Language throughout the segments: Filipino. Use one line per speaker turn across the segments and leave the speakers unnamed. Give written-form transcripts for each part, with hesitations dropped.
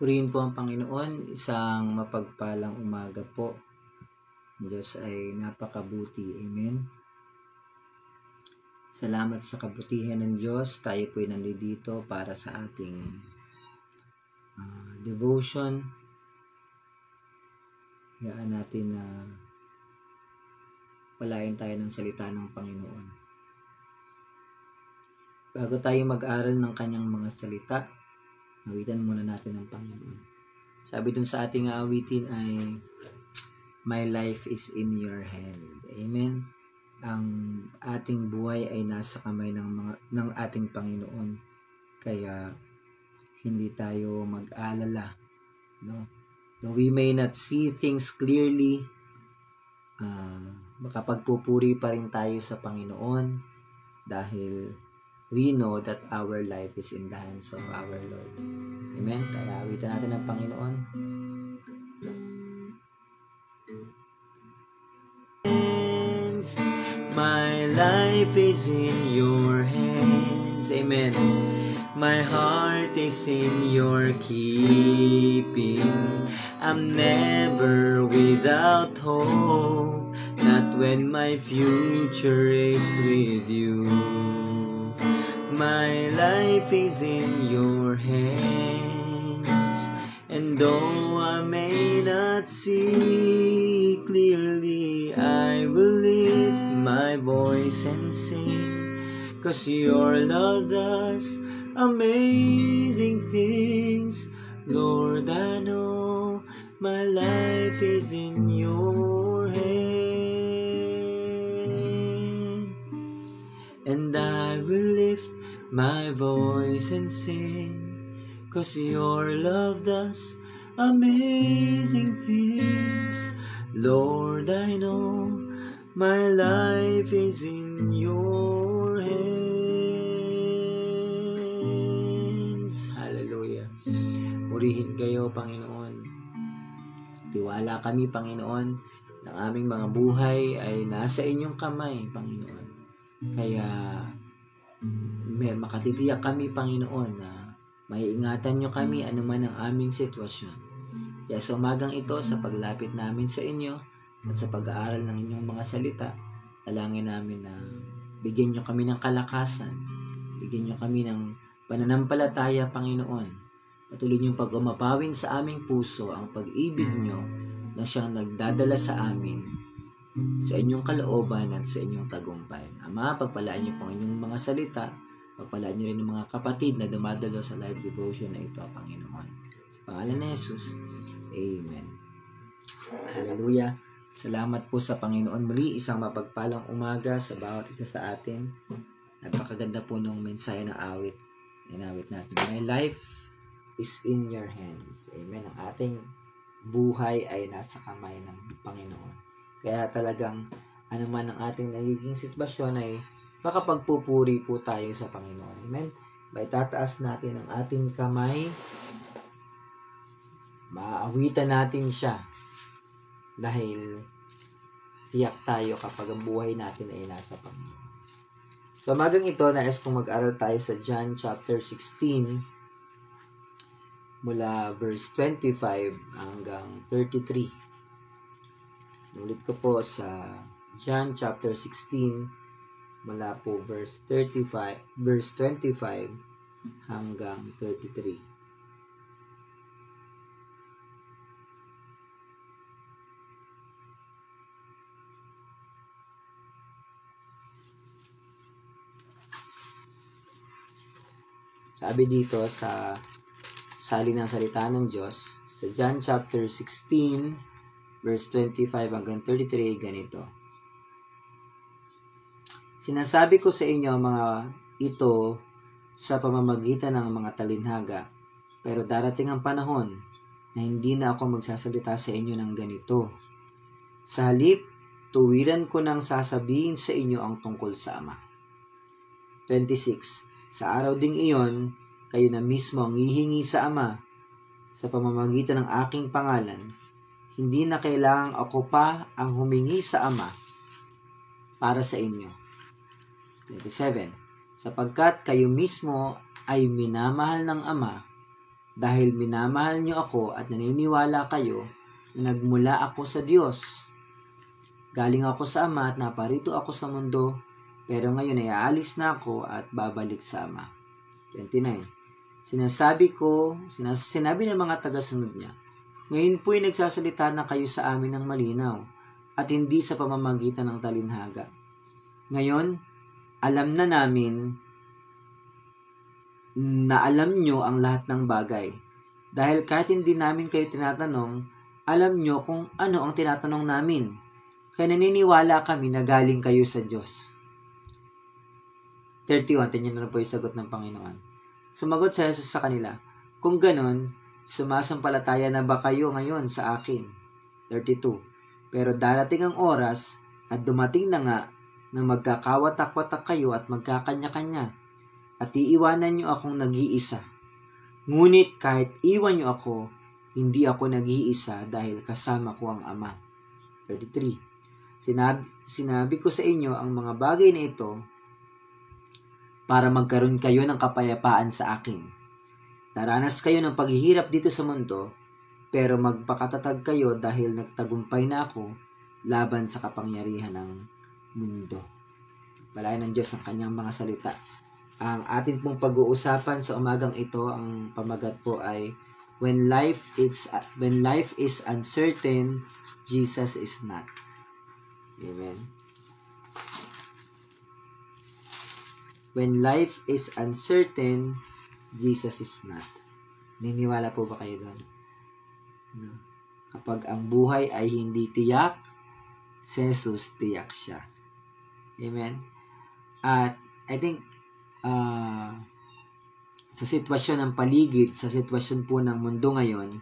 Purihin po ang Panginoon, isang mapagpalang umaga po. Ang Diyos ay napakabuti. Amen. Salamat sa kabutihan ng Diyos. Tayo po ay nandito para sa ating devotion. Hayaan natin na palain tayo ng salita ng Panginoon. Bago tayo mag-aral ng kanyang mga salita, awitan muna natin ang Panginoon. Sabi dun sa ating awitin ay, My life is in your hand. Amen. Ang ating buhay ay nasa kamay ng ating Panginoon. Kaya hindi tayo mag-alala, no? Though we may not see things clearly, makapagpupuri pa rin tayo sa Panginoon dahil we know that our life is in the hands of our Lord. Amen? Kaya awitan natin ang Panginoon. My life is in your hands. Amen. My heart is in your keeping. I'm never without hope, not when my future is with you. My life is in your hands, and though I may not see clearly, I will lift my voice and sing, 'cause your love does amazing things. Lord, I know my life is in your hand, and I will lift my voice and sing, 'cause your love does amazing things. Lord, I know my life is in your hands. Hallelujah. Purihin kayo, Panginoon. Tiwala kami, Panginoon, ng aming mga buhay ay nasa inyong kamay, Panginoon. Kaya makatitiyak kami, Panginoon, na maiingatan nyo kami anuman ang aming sitwasyon. Kaya sa umagang ito, sa paglapit namin sa inyo at sa pag-aaral ng inyong mga salita, dalangin namin na bigyan nyo kami ng kalakasan, bigyan nyo kami ng pananampalataya, Panginoon. Patuloy nyo pag-umapawin sa aming puso ang pag-ibig nyo na siyang nagdadala sa amin sa inyong kalooban at sa inyong tagumpay. Ama, pagpalaan nyo po ang inyong mga salita, pagpalaan nyo rin ng mga kapatid na dumadalo sa live devotion na ito, Panginoon. Sa pangalan ni Jesus, Amen. Hallelujah. Salamat po sa Panginoon. Muli, isang mapagpalang umaga sa bawat isa sa atin. Napakaganda po nung mensahe ng awit. Inawit natin. My life is in your hands. Amen. Ang ating buhay ay nasa kamay ng Panginoon. Kaya talagang anuman ang ating nagiging sitwasyon ay makapagpupuri po tayo sa Panginoon. Amen. May tataas natin ang ating kamay. Maawitan natin siya. Dahil tiyak tayo kapag ang buhay natin ay nasa Panginoon. So, magang ito, nais kong mag-aral tayo sa John chapter 16 mula verse 25 hanggang 33. Ulit ko po sa John chapter 16 mula po verse 25 hanggang 33. Sabi dito sa salin ng salita ng Diyos, sa John chapter 16, verse 25 hanggang 33, ganito. Sinasabi ko sa inyo mga ito sa pamamagitan ng mga talinhaga, pero darating ang panahon na hindi na ako magsasalita sa inyo ng ganito. Sa halip, tuwiran ko nang sasabihin sa inyo ang tungkol sa Ama. 26. Sa araw ding iyon, kayo na mismo ang hihingi sa Ama sa pamamagitan ng aking pangalan. Hindi na kailangang ako pa ang humingi sa Ama para sa inyo. 27. Sapagkat kayo mismo ay minamahal ng Ama, dahil minamahal niyo ako at naniniwala kayo na nagmula ako sa Diyos. Galing ako sa Ama at naparito ako sa mundo, pero ngayon ay aalis na ako at babalik sa Ama. 29. Sinabi ng mga tagasunod niya, ngayon po'y nagsasalita na kayo sa amin ng malinaw at hindi sa pamamagitan ng talinhaga. Ngayon, alam na namin na alam nyo ang lahat ng bagay. Dahil kahit hindi namin kayo tinatanong, alam nyo kung ano ang tinatanong namin. Kaya naniniwala kami na galing kayo sa Diyos. 31, tingnan na po yung sagot ng Panginoon. Sumagot si Jesus sa kanila, kung ganon, sumasampalataya na ba kayo ngayon sa akin? 32. Pero darating ang oras at dumating na nga na magkakawatak-watak kayo at magkakanya-kanya at iiwanan niyo akong nag-iisa. Ngunit kahit iwan niyo ako, hindi ako nag-iisa dahil kasama ko ang Ama. 33. Sinabi ko sa inyo ang mga bagay na ito para magkaroon kayo ng kapayapaan sa akin. Daranas kayo ng paghihirap dito sa mundo, pero magpakatatag kayo dahil nagtagumpay na ako laban sa kapangyarihan ng mundo. Balayan ng Diyos ang kanyang mga salita. Ang atin pong pag-uusapan sa umagang ito, ang pamagat po ay When life is uncertain, Jesus is not. Amen. When life is uncertain, Jesus is not. Niniwala po ba kayo doon? Kapag ang buhay ay hindi tiyak, si Jesus tiyak siya. Amen? At I think, sa sitwasyon ng paligid, sa sitwasyon po ng mundo ngayon,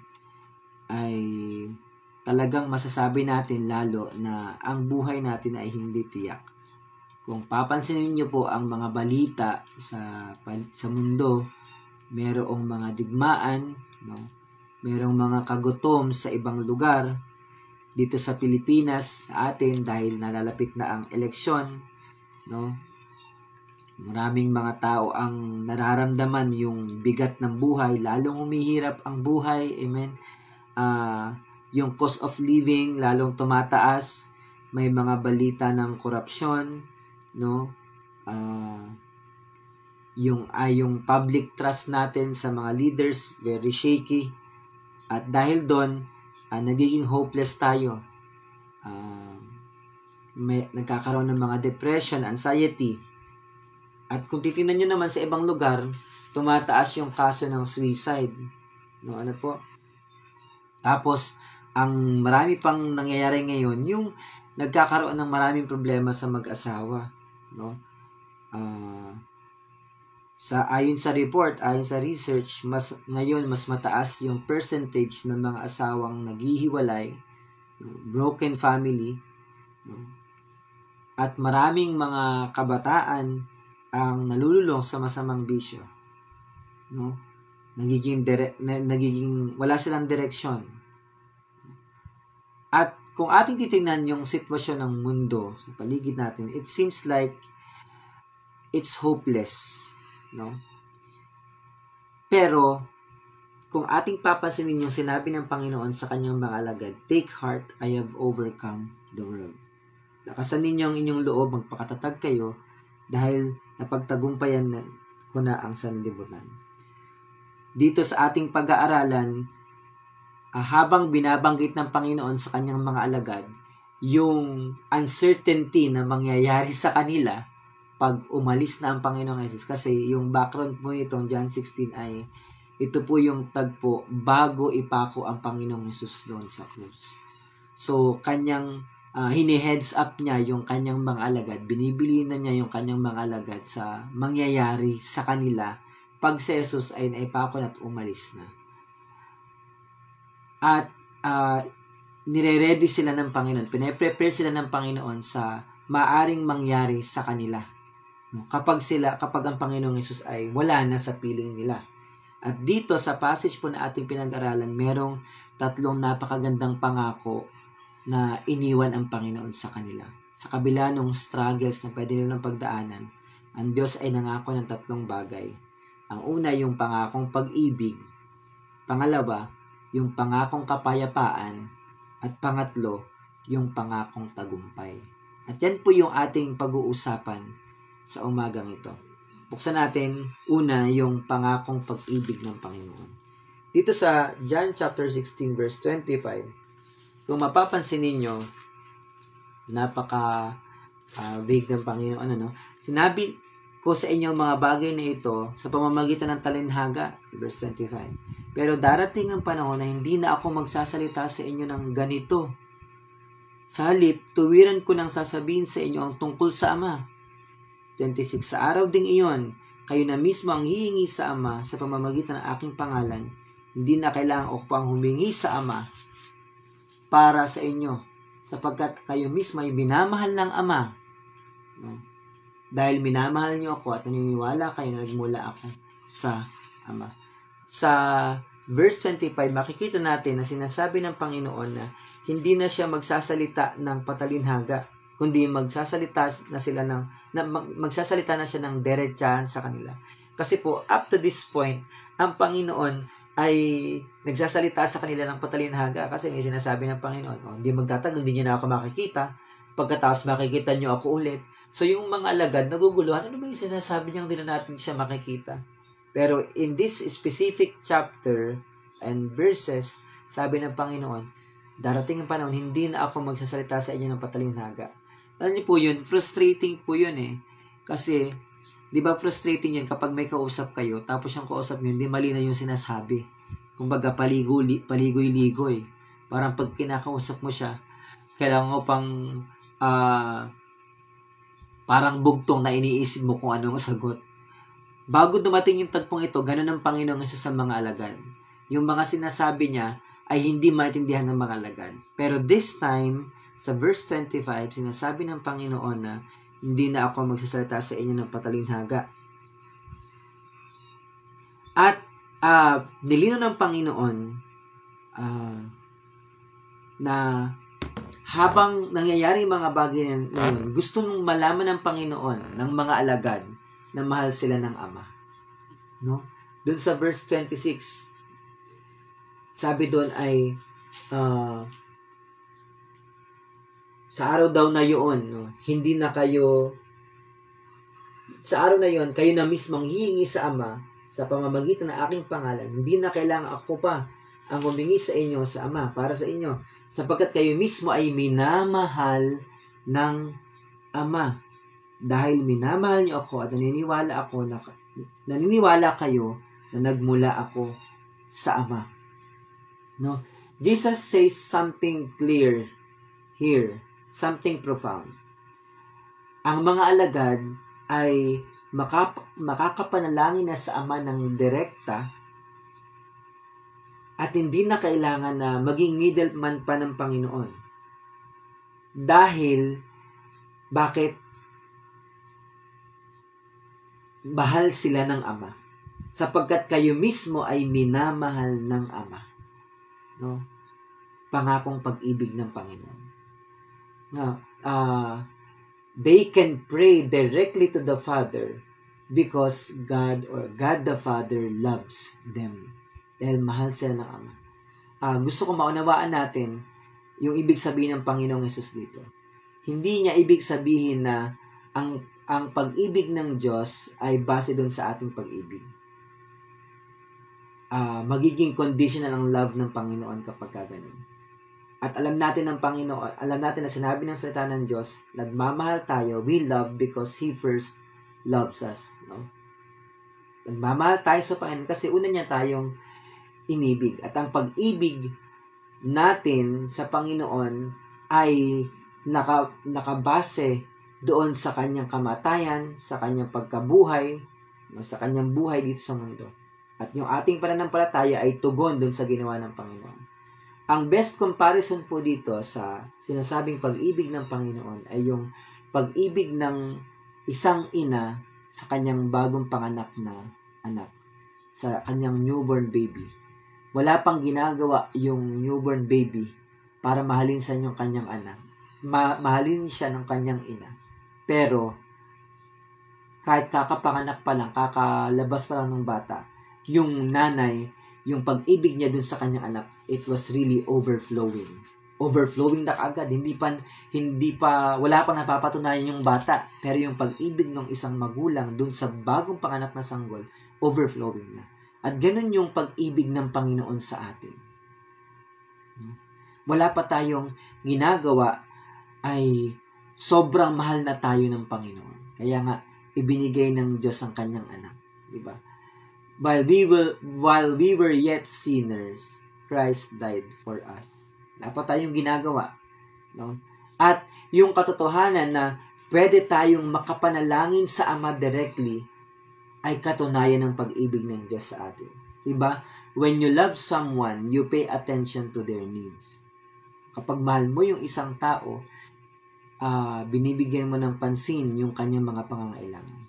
ay talagang masasabi natin lalo na ang buhay natin ay hindi tiyak. Kung papansinin niyo po ang mga balita sa mundo, merong mga digmaan, no? Merong mga kagutom sa ibang lugar. Dito sa Pilipinas, sa atin, dahil nalalapit na ang eleksyon, no? Maraming mga tao ang nararamdaman yung bigat ng buhay, lalong humihirap ang buhay, amen. Yung cost of living lalong tumataas, may mga balita ng korupsyon, no? Yung public trust natin sa mga leaders very shaky, at dahil doon nagiging hopeless tayo. Nagkakaroon ng mga depression, anxiety, at kung titingnan nyo naman sa ibang lugar, tumataas yung kaso ng suicide, no? Ano po? Tapos ang marami pang nangyayari ngayon, yung nagkakaroon ng maraming problema sa mag-asawa, no? Ayon sa report, ayon sa research, ngayon mas mataas yung percentage ng mga asawang naghihiwalay, no? Broken family, no? At maraming mga kabataan ang nalululong sa masamang bisyo, no? Nagiging wala silang direksyon. At kung ating titingnan yung sitwasyon ng mundo sa paligid natin, it seems like it's hopeless, no? Pero kung ating papansinin yung sinabi ng Panginoon sa kanyang mga alagad, take heart, I have overcome the world. Lakasan ninyo ang inyong loob, magpakatatag kayo, dahil napagtagumpayan ko na ang sanlibutan. Dito sa ating pag-aaralan, habang binabanggit ng Panginoon sa kanyang mga alagad, yung uncertainty na mangyayari sa kanila pag umalis na ang Panginoong Jesus. Kasi yung background po itong John 16 ay, ito po yung tagpo bago ipako ang Panginoong Jesus doon sa krus. So, kanyang hini-heads up niya yung kanyang mga alagad, binibili na niya yung kanyang mga alagad sa mangyayari sa kanila pag si Jesus ay naipako at umalis na. At nire-ready sila ng Panginoon, pine-prepare sila ng Panginoon sa maaring mangyari sa kanila, no? Kapag ang Panginoong Jesus ay wala na sa piling nila. At dito sa passage po na ating pinag-aralan, merong 3 napakagandang pangako na iniwan ang Panginoon sa kanila. Sa kabila ng struggles na pwede nilang pagdaanan, ang Diyos ay nangako ng 3 bagay. Ang una, yung pangakong pag-ibig. Pangalawa, yung pangakong kapayapaan. At pangatlo, yung pangakong tagumpay. At yan po yung ating pag-uusapan sa umagang ito. Buksan natin una yung pangakong pag-ibig ng Panginoon. Dito sa John chapter 16 verse 25, kung mapapansin ninyo, napaka big ng Panginoon, ano? Sinabi ko sa inyo mga bagay na ito sa pamamagitan ng talinhaga, verse 25. Pero darating ang panahon na hindi na ako magsasalita sa inyo ng ganito. Sa halip, tuwiran ko nang sasabihin sa inyo ang tungkol sa Ama. 26. Sa araw ding iyon, kayo na mismo ang hihingi sa Ama sa pamamagitan ng aking pangalan. Hindi na kailangan ako pang humingi sa Ama para sa inyo, sapagkat kayo mismo ay minamahal ng Ama. No? Dahil minamahal niyo ako at naniniwala kayo na nagmula ako sa Ama. Sa verse 25, makikita natin na sinasabi ng Panginoon na hindi na siya magsasalita ng patalinhaga, kundi magsasalita na siya ng diretsahan sa kanila. Kasi po, up to this point, ang Panginoon ay nagsasalita sa kanila ng patalinhaga kasi may sinasabi ng Panginoon, hindi magtatagal, hindi niyo na ako makikita. Pagkatapos makikita niyo ako ulit. So yung mga alagad, naguguluhan, ano ba yung sinasabi niyang hindi na natin siya makikita? Pero in this specific chapter and verses, sabi ng Panginoon, darating ang panahon, hindi na ako magsasalita sa inyo ng patalinhaga. Alam niyo po yun, frustrating po yun eh. Kasi, di ba frustrating yun kapag may kausap kayo, tapos yung kausap niyo, hindi malinaw yung sinasabi. Kumbaga, paligoy-ligoy. Parang pag kinakausap mo siya, kailangan mo pang parang bugtong na iniisip mo kung anong sagot. Bago dumating yung tagpong ito, ganun ang Panginoon sa mga alagad. Yung mga sinasabi niya ay hindi maintindihan ng mga alagad. Pero this time, sa verse 25, sinasabi ng Panginoon na hindi na ako magsasalita sa inyo ng patalinhaga. At nilino ng Panginoon na habang nangyayari mga bagay na yun, gusto mong malaman ng Panginoon, ng mga alagad, na mahal sila ng Ama. No? Doon sa verse 26, sabi doon ay, sa araw daw na yun, no, hindi na kayo, sa araw na yun, kayo na mismong hihingi sa Ama, sa pamamagitan ng aking pangalan, hindi na kailangan ako pa ang humingi sa inyo sa Ama, para sa inyo, sapagkat kayo mismo ay minamahal ng Ama. Dahil minamahal niyo ako at naniniwala kayo na nagmula ako sa Ama. No? Jesus says something clear here, something profound. Ang mga alagad ay makakapanalangin na sa Ama ng direkta at hindi na kailangan na maging middleman pa ng Panginoon. Dahil, bakit? Mahal sila ng Ama. Sapagkat kayo mismo ay minamahal ng Ama. No? Pangakong pag-ibig ng Panginoon. They can pray directly to the Father because God the Father loves them. Dahil mahal sila ng Ama. Gusto ko maunawaan natin yung ibig sabihin ng Panginoong Hesus dito. Hindi niya ibig sabihin na ang pag-ibig ng Diyos ay base doon sa ating pag-ibig. Magiging conditional ang love ng Panginoon kapag ganoon. At alam natin ng Panginoon, alam natin na sinabi ng salita ng Diyos, nagmamahal tayo, we love because He first loves us. No? Nagmamahal tayo sa Panginoon kasi una niya tayong inibig. At ang pag-ibig natin sa Panginoon ay nakabase doon sa kanyang kamatayan, sa kanyang pagkabuhay, sa kanyang buhay dito sa mundo. At yung ating pananampalataya ay tugon doon sa ginawa ng Panginoon. Ang best comparison po dito sa sinasabing pag-ibig ng Panginoon ay yung pag-ibig ng isang ina sa kanyang bagong panganak na anak, sa kanyang newborn baby. Wala pang ginagawa yung newborn baby para mahalin sa yung kanyang anak. Mahalin siya ng kanyang ina. Pero, kahit kakapanganak pa lang, kakalabas pa lang ng bata, yung nanay, yung pag-ibig niya dun sa kanyang anak, it was really overflowing. Overflowing na kaagad. Wala pang napapatunayan yung bata. Pero yung pag-ibig ng isang magulang dun sa bagong panganak na sanggol, overflowing na. At ganun yung pag-ibig ng Panginoon sa atin. Wala pa tayong ginagawa, ay sobrang mahal na tayo ng Panginoon. Kaya nga, ibinigay ng Diyos ang kanyang anak. Diba? While we were yet sinners, Christ died for us. Wala pa tayong ginagawa. No? At yung katotohanan na pwede tayong makapanalangin sa Ama directly, ay katunayan ng pag-ibig ng Diyos sa atin. Diba? When you love someone, you pay attention to their needs. Kapag mahal mo yung isang tao, binibigyan mo ng pansin yung kanyang mga pangangailangan.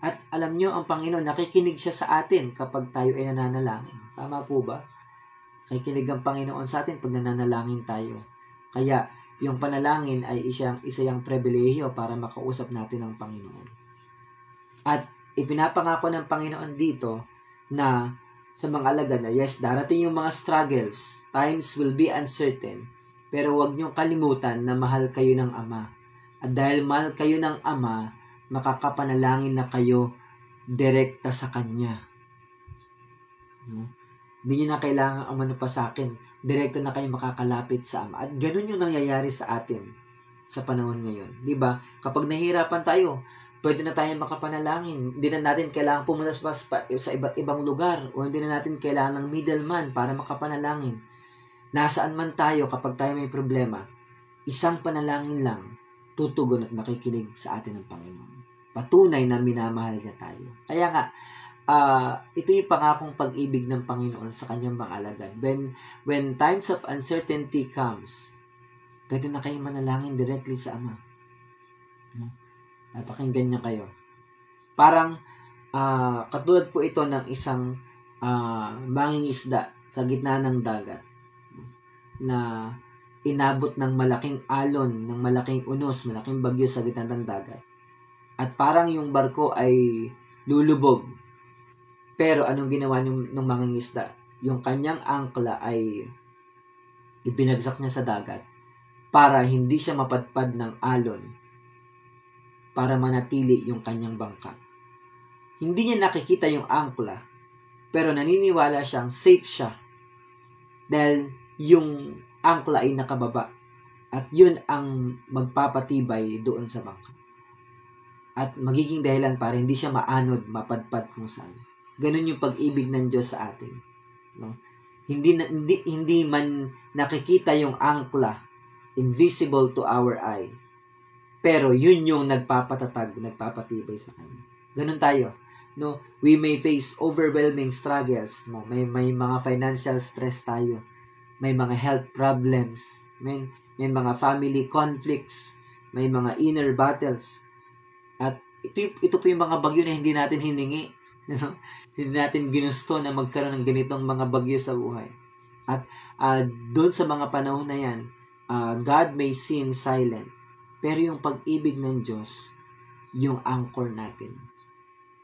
At alam nyo, ang Panginoon, nakikinig siya sa atin kapag tayo ay nananalangin. Tama po ba? Nakikinig ang Panginoon sa atin pag nananalangin tayo. Kaya, yung panalangin ay isa yung pribilehiyo para makausap natin ang Panginoon. At ipinapangako ng Panginoon dito na sa mga alagad na, yes, darating yung mga struggles, times will be uncertain, pero huwag niyong kalimutan na mahal kayo ng Ama. At dahil mahal kayo ng Ama, makakapanalangin na kayo direkta sa Kanya. No? Hindi nyo na kailangan umano pa sa akin. Direkta na kayo makakalapit sa Ama. At ganun yung nangyayari sa atin sa panahon ngayon. Diba? Kapag nahihirapan tayo, pwede na tayo makapanalangin. Hindi na natin kailangan pumunta sa iba't ibang lugar o hindi na natin kailangan ng middleman para makapanalangin. Nasaan man tayo kapag tayo may problema, isang panalangin lang, tutugon at makikinig sa atin ng Panginoon. Patunay na minamahal niya tayo. Kaya nga, ito yung pangakong pag-ibig ng Panginoon sa kanyang mga alagad. When times of uncertainty comes, pwede na kayong manalangin directly sa Ama. Napakinggan niya kayo. Parang, katulad po ito ng isang mangingisda sa gitna ng dagat na inabot ng malaking alon, ng malaking unos, malaking bagyo sa gitna ng dagat. At parang yung barko ay lulubog. Pero anong ginawa ng mangingisda? Yung kanyang angkla ay ibinagsak niya sa dagat para hindi siya mapadpad ng alon, para manatili yung kanyang bangka. Hindi niya nakikita yung angkla, pero naniniwala siyang safe siya dahil yung angkla ay nakababa at yun ang magpapatibay doon sa bangka. At magiging dahilan para hindi siya maanod, mapadpad kung saan. Ganun yung pag-ibig ng Diyos sa atin. No? Hindi man nakikita yung angkla, invisible to our eye. Pero yun yung nagpapatatag, nagpapatibay sa Kanya. Ganun tayo. No? We may face overwhelming struggles. No? May mga financial stress tayo. May mga health problems. May mga family conflicts. May mga inner battles. At ito po yung mga bagyo na hindi natin hiningi. Hindi natin ginusto na magkaroon ng ganitong mga bagyo sa buhay. At doon sa mga panahon na yan, God may seem silent. Pero yung pag-ibig ng Diyos, yung anchor natin.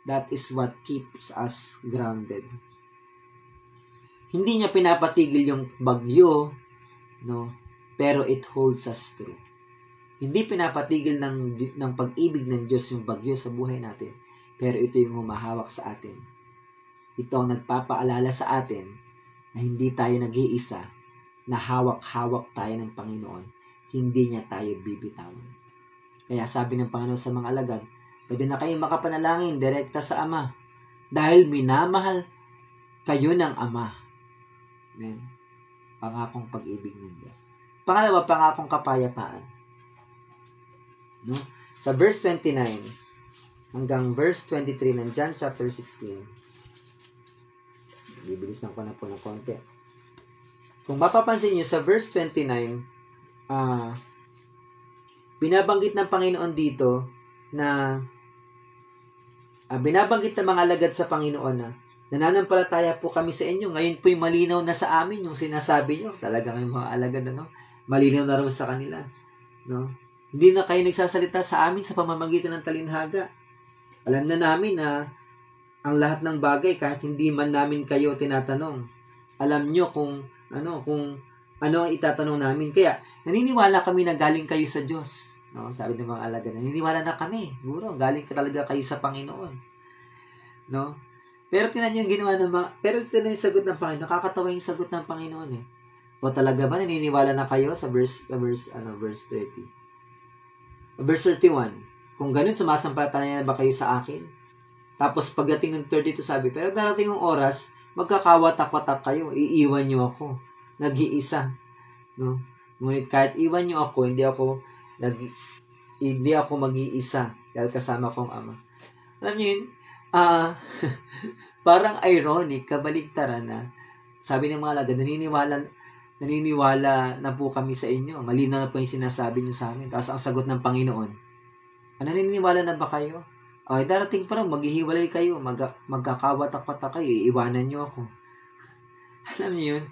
That is what keeps us grounded. Hindi niya pinapatigil yung bagyo, no? Pero it holds us true. Hindi pinapatigil ng pag-ibig ng Diyos yung bagyo sa buhay natin. Pero ito yung humahawak sa atin. Ito ang nagpapaalala sa atin na hindi tayo nag-iisa, na hawak-hawak tayo ng Panginoon. Hindi niya tayo bibitawan. Kaya sabi ng Panginoon sa mga alagad, pwede na kayong makapanalangin direkta sa Ama. Dahil minamahal kayo ng Ama. Amen. Pangakong pag-ibig ng Diyos. Pangalawa, pangakong kapayapaan. No? Sa verse 29 hanggang verse 23 ng John chapter 16, bibilisan ko na po ng konti. Kung mapapansin nyo sa verse 29, binabanggit ng Panginoon dito na binabanggit ng mga alagad sa Panginoon na nananampalataya po kami sa inyo. Ngayon po'y malinaw na sa amin yung sinasabi nyo. Talagang yung mga alagad, malinaw na raw sa kanila. No? Hindi na kayo nagsasalita sa amin sa pamamagitan ng talinhaga. Alam na namin na ang lahat ng bagay, kahit hindi man namin kayo tinatanong, Alam nyo kung ano ang itatanong namin. Kaya, naniniwala kami na galing kayo sa Diyos. No? Sabi ng mga alagad, naniniwala na kami. Siguro, galing ka talaga kayo sa Panginoon. No? Pero tinan nyo yung ginawa ng pero tinan yung sagot ng Panginoon. Nakakatawa yung sagot ng Panginoon eh. O talaga ba naniniwala na kayo sa verse 30? Verse 31. Kung ganun, sumasampalataya na ba kayo sa akin? Tapos pagdating ng 32 sabi, pero darating yung oras, magkakawatak-watak kayo, iiwan nyo ako. Nag-iisa. No? Ngunit kahit iwan nyo ako, hindi ako mag-iisa dahil kasama kong Ama. Alam nyo yun, parang ironic, kabaligtaran na sabi ng mga alagad, naniniwala na po kami sa inyo. Malinaw na po yung sinasabi nyo sa amin. Tapos ang sagot ng Panginoon, naniniwala na ba kayo? Okay, darating pa rin, maghihiwalay kayo, magkakawatak-watak kayo, iiwanan nyo ako. Alam niyo yun?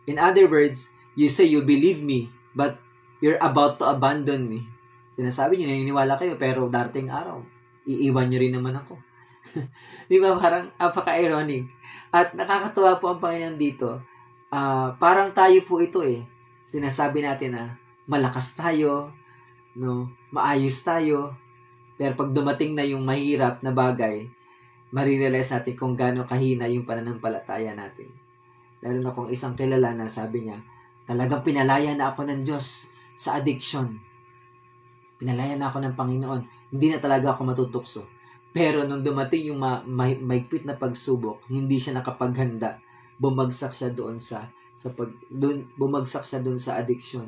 In other words, you say you believe me, but you're about to abandon me. Sinasabi nyo, naniniwala kayo, pero darating araw, iiwan nyo rin naman ako. Di ba? Parang apaka-ironic. At nakakatuwa po ang Panginoon dito. Parang tayo po ito eh. Sinasabi natin na malakas tayo, no, maayos tayo, pero pag dumating na yung mahirap na bagay, marirealize natin kung gaano kahina yung pananampalataya natin. Lalo na kung isang kilala na sabi niya, talagang pinalaya na ako ng Diyos sa addiction. Pinalaya na ako ng Panginoon. Hindi na talaga ako matutukso. Pero nung dumating yung mahigpit na pagsubok, hindi siya nakapaghanda. Bumagsak siya doon sa addiction,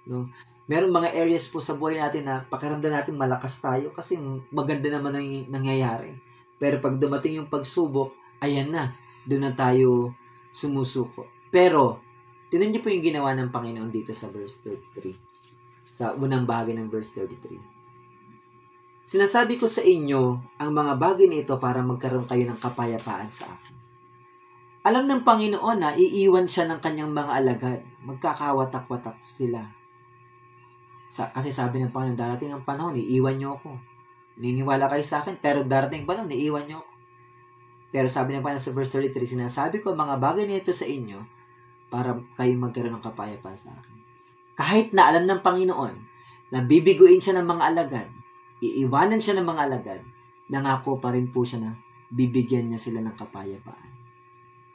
no? Merong mga areas po sa buhay natin na pakiramdam natin malakas tayo kasi maganda naman ang nangyayari. Pero pag dumating yung pagsubok, ayan na, doon na tayo sumusuko. Pero, tinan niyo po yung ginawa ng Panginoon dito sa verse 33. Sa unang bahagi ng verse 33. Sinasabi ko sa inyo ang mga bagay na ito para magkaroon kayo ng kapayapaan sa akin. Alam ng Panginoon na iiwan siya ng kanyang mga alagad. Magkakawatak-watak sila. Kasi sabi ng Panginoon, darating ang panahon, iiwan niyo ako. Niniwala kayo sa akin, pero darating pa nun, iiwan niyo ako. Pero sabi ng Panginoon sa verse 33, sinasabi ko mga bagay na ito sa inyo para kayo magkaroon ng kapayapaan sa akin. Kahit na alam ng Panginoon na bibiguin siya ng mga alagad, iiwanan siya ng mga alagad, nangako pa rin po siya na bibigyan niya sila ng kapayapaan.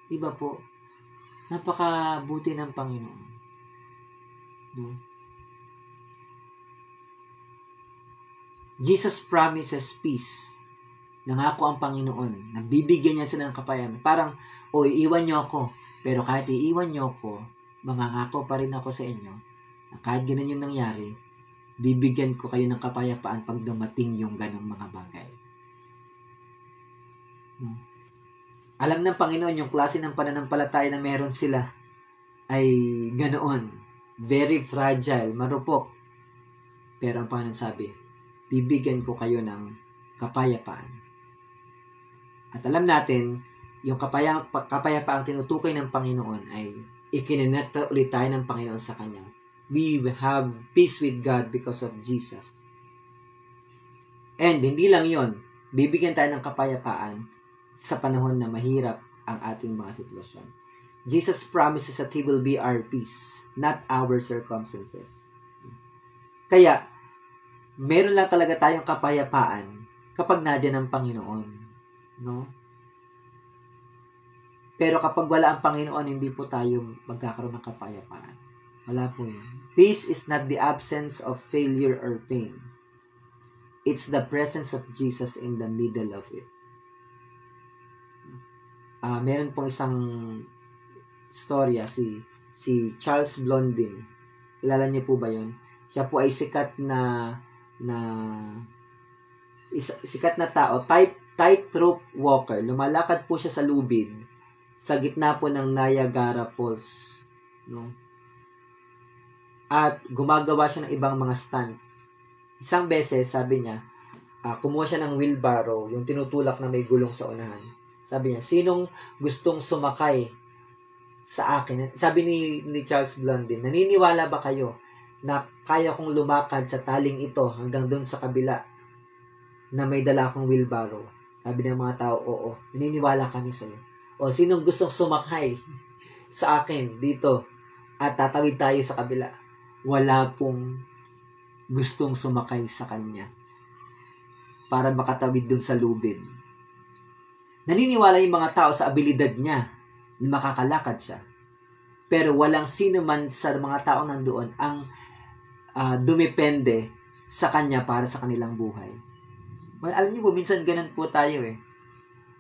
Diba po? Napakabuti ng Panginoon. No? Jesus promises peace. Nangako ang Panginoon na bibigyan niya sila ng kapayapaan. Parang, iiwan niyo ako. Pero kahit iiwan niyo ako, mangangako pa rin ako sa inyo na kahit ganun yung nangyari, bibigyan ko kayo ng kapayapaan pag dumating yung ganung mga bagay. Alam ng Panginoon yung klase ng pananampalataya na meron sila ay ganoon. Very fragile, marupok. Pero ang Panginoon sabi, bibigyan ko kayo ng kapayapaan. At alam natin, yung kapayapaang tinutukoy ng Panginoon ay ikinonekta ulit tayo ng Panginoon sa Kanya. We have peace with God because of Jesus. And hindi lang yon, bibigyan tayo ng kapayapaan sa panahon na mahirap ang ating mga sitwasyon. Jesus promises that He will be our peace, not our circumstances. Kaya, meron lang talaga tayong kapayapaan kapag nandiyan ang Panginoon. No? Pero kapag wala ang Panginoon, hindi po tayo magkakaroon ng kapayapaan. Wala po yun. Peace is not the absence of failure or pain. It's the presence of Jesus in the middle of it. Meron pong isang storya, si Charles Blondin. Kilala niyo po ba yun? Siya po ay sikat na tao, tightrope walker. Lumalakad po siya sa lubid sa gitna po ng Niagara Falls, no? At gumagawa siya ng ibang mga stunt. Isang beses, sabi niya, kumuha siya ng wheelbarrow, yung tinutulak na may gulong sa unahan. Sabi niya, sinong gustong sumakay sa akin? Sabi ni Charles Blondin, naniniwala ba kayo na kaya kong lumakad sa taling ito hanggang doon sa kabila na may dala akong wheelbarrow? Sabi ng mga tao, oo, naniniwala kami sa iyo. O, sinong gustong sumakay sa akin dito at tatawid tayo sa kabila? Wala pong gustong sumakay sa kanya para makatawid dun sa lubid. Naniniwala yung mga tao sa abilidad niya na makakalakad siya. Pero walang sino man sa mga tao nandoon ang dumepende sa kanya para sa kanilang buhay. Well, alam niyo po, minsan ganun po tayo eh.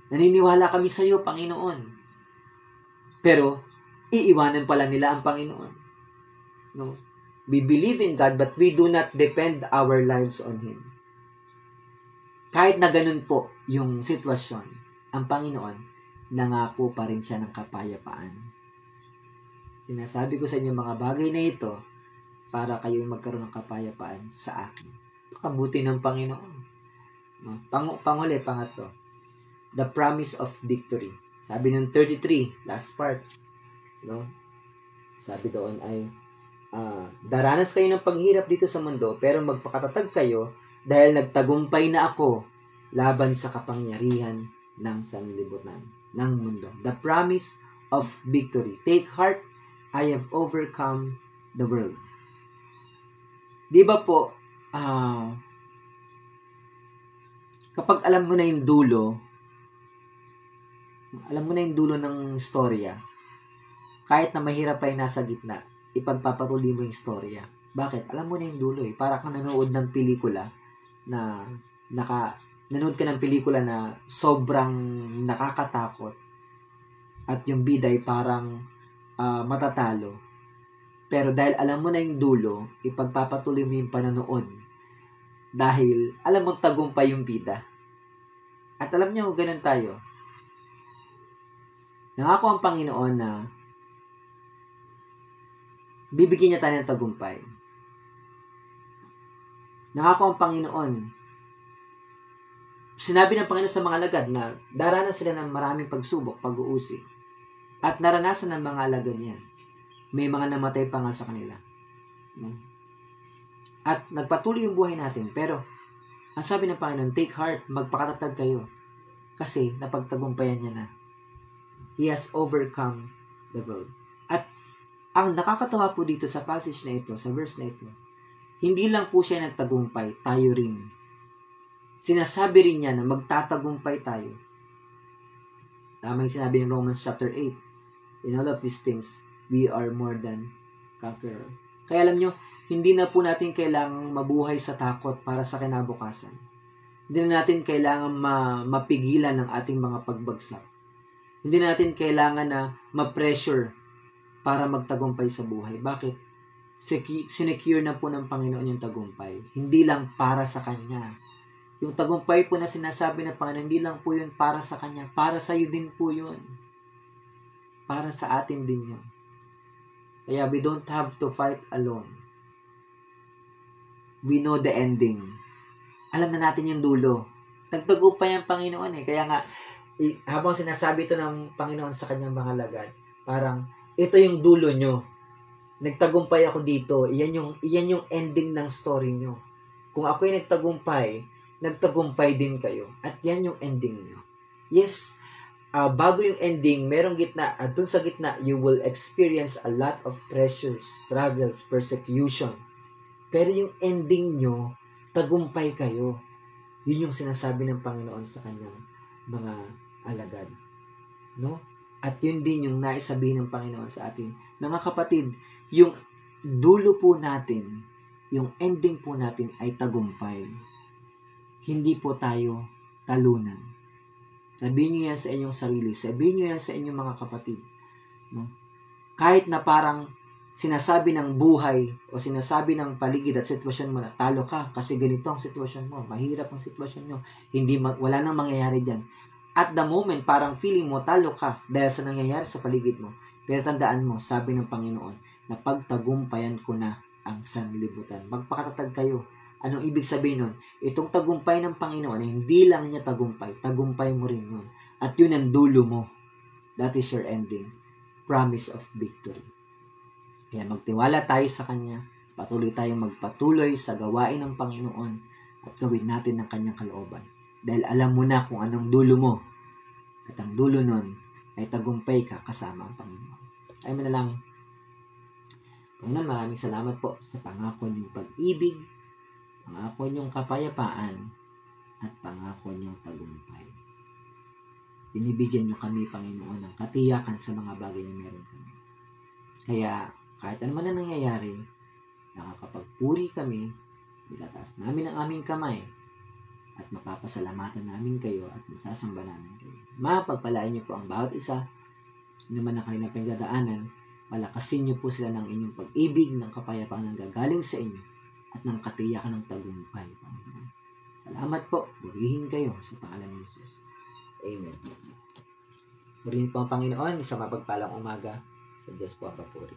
Naniniwala kami sa iyo, Panginoon. Pero, iiwanan pala nila ang Panginoon. No? We believe in God, but we do not depend our lives on Him. Kahit na ganun po yung sitwasyon, ang Panginoon, nangako pa rin siya ng kapayapaan. Sinasabi ko sa inyo mga bagay na ito para kayo magkaroon ng kapayapaan sa akin. Pakabuti ng Panginoon. No? Panghuli, pangatlo. The promise of victory. Sabi ng 33, last part. No? Sabi doon ay, daranas kayo ng paghirap dito sa mundo, pero magpakatatag kayo dahil nagtagumpay na ako laban sa kapangyarihan ng sanlibutan, ng mundo. The promise of victory. Take heart, I have overcome the world. Di ba po, kapag alam mo na yung dulo ng storya, kahit na mahirap pa yung nasa gitna, ipagpapatuloy mo yung storya. Bakit? Alam mo na yung dulo eh. Para kang nanood ng pelikula na nanood ka ng pelikula na sobrang nakakatakot at yung bida ay parang matatalo. Pero dahil alam mo na yung dulo, ipagpapatuloy mo yung panonood. Dahil alam mong tagumpay yung bida. At alam niyo, ganun tayo. Nangako ang Panginoon na bibigyan niya tayo ng tagumpay. Nangako ang Panginoon. Sinabi ng Panginoon sa mga alagad na daranas sila ng maraming pagsubok, pag-uusig. At naranasan ng mga alagad niyan. May mga namatay pa nga sa kanila. At nagpatuloy yung buhay natin. Pero, ang sabi ng Panginoon, take heart, magpakatatag kayo. Kasi, napagtagumpayan niya na. He has overcome the world. At, ang nakakatawa po dito sa passage na ito, sa verse na ito, hindi lang po siya nagtagumpay, tayo rin. Sinasabi rin niya na magtatagumpay tayo. Tama yung sinabi ng Romans chapter 8. In all of these things, we are more than conqueror. Kaya alam nyo, hindi na po natin kailangang mabuhay sa takot para sa kinabukasan. Hindi na natin kailangan mapigilan ng ating mga pagbagsak. Hindi na natin kailangan na ma-pressure para magtagumpay sa buhay. Bakit? Sinecure na po ng Panginoon yung tagumpay. Hindi lang para sa Kanya. Yung tagumpay po na sinasabi ng Panginoon, hindi lang po yun para sa Kanya. Para sa iyo din po yun. Para sa atin din yun. Kaya we don't have to fight alone. We know the ending. Alam na natin yung dulo. Nagtagumpay ang Panginoon eh. Kaya nga, habang sinasabi ito ng Panginoon sa kanyang mga lagad, parang, ito yung dulo nyo. Nagtagumpay ako dito. Iyan yung ending ng story nyo. Kung ako'y nagtagumpay din kayo. At yan yung ending nyo. Yes, bago yung ending, merong gitna. At dun sa gitna, you will experience a lot of pressures, struggles, persecution. Pero yung ending nyo, tagumpay kayo. Yun yung sinasabi ng Panginoon sa kanyang mga alagad. No? At yun din yung naisabihin ng Panginoon sa atin. Mga kapatid, yung dulo po natin, yung ending po natin ay tagumpay. Hindi po tayo talunan. Sabihin nyo yan sa inyong sarili. Sabihin nyo yan sa inyong mga kapatid. No? Kahit na parang sinasabi ng buhay o sinasabi ng paligid at sitwasyon mo na talo ka kasi ganito ang sitwasyon mo. Mahirap ang sitwasyon nyo. Wala nang mangyayari dyan. At the moment, parang feeling mo talo ka dahil sa nangyayari sa paligid mo. Pero tandaan mo, sabi ng Panginoon, na pagtagumpayan ko na ang sanlibutan. Magpakatatag kayo. Anong ibig sabihin nun? Itong tagumpay ng Panginoon, hindi lang niya tagumpay mo rin yun. At yun ang dulo mo. That is your ending. Promise of victory. Kaya magtiwala tayo sa Kanya. Patuloy tayong magpatuloy sa gawain ng Panginoon at gawin natin ang Kanyang kalooban. dahil alam mo na kung anong dulo mo. At ang dulo nun ay tagumpay ka kasama ang Panginoon. Ay manalangin. Panginoon, maraming salamat po sa pangako niyong pag-ibig, pangako niyong kapayapaan, at pangako niyong tagumpay. Binibigyan niyo kami, Panginoon, ng katiyakan sa mga bagay na meron kami. Kaya kahit ano man ang nangyayari, nakakapagpuri kami, itataas namin ang aming kamay, at mapapasalamatan namin kayo at masasamba namin kayo. Mapagpalain niyo po ang bawat isa, naman ang kanilang pinagdadaanan, palakasin niyo po sila ng inyong pag-ibig, ng kapayapaan ng gagaling sa inyo, at ng katiyakan ng tagumpay, Panginoon. Salamat po, purihin kayo sa pangalan ni Jesus. Amen. Purihin po ang Panginoon, isang mapagpalang umaga, sa Diyos po ang papuri.